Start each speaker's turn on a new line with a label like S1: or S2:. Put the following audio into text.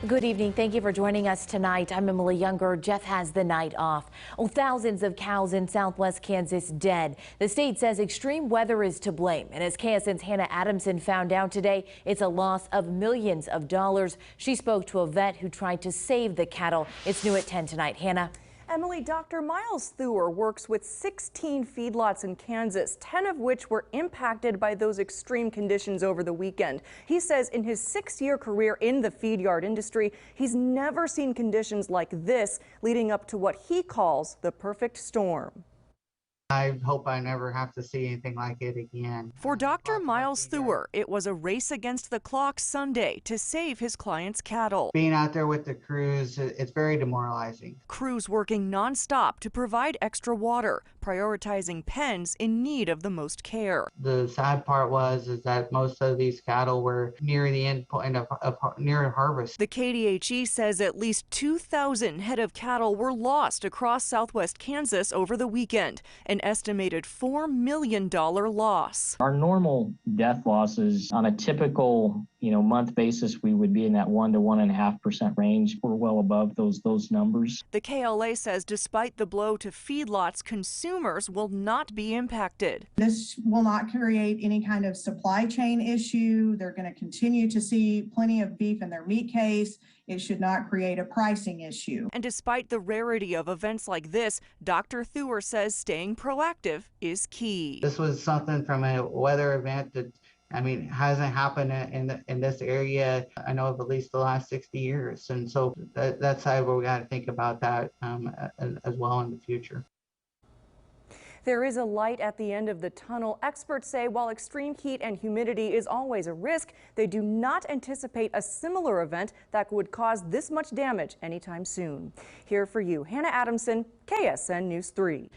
S1: Good evening. Thank you for joining us tonight. I'm Emily Younger. Jeff has the night off. Oh, thousands of cows in southwest Kansas dead. The state says extreme weather is to blame. And as KSN's Hannah Adamson found out today, it's a loss of millions of dollars. She spoke to a vet who tried to save the cattle. It's new at 10 tonight. Hannah.
S2: Emily, Dr. Miles Thuer works with 16 feedlots in Kansas, 10 of which were impacted by those extreme conditions over the weekend. He says in his 6-year career in the feed yard industry, he's never seen conditions like this leading up to what he calls the perfect storm.
S3: I hope I never have to see anything like it again.
S2: For Dr. Miles Thuer, it was a race against the clock Sunday to save his clients' cattle.
S3: Being out there with the crews, it's very demoralizing.
S2: Crews working nonstop to provide extra water, prioritizing pens in need of the most care.
S3: The sad part is that most of these cattle were near the end point of near harvest.
S2: The KDHE says at least 2,000 head of cattle were lost across southwest Kansas over the weekend. An estimated $4 million loss.
S4: Our normal death losses on a typical month basis, we would be in that 1 to 1.5% range. We're well above those numbers.
S2: The KLA says despite the blow to feedlots, consumers will not be impacted.
S5: This will not create any kind of supply chain issue. They're going to continue to see plenty of beef in their meat case. It should not create a pricing issue.
S2: And despite the rarity of events like this, Dr. Thuer says staying proactive is key.
S3: This was something from a weather event that hasn't happened in this area, I know, of at least the last 60 years. And so that's how we got to think about that as well in the future.
S2: There is a light at the end of the tunnel. Experts say while extreme heat and humidity is always a risk, they do not anticipate a similar event that would cause this much damage anytime soon. Here for you, Hannah Adamson, KSN News 3.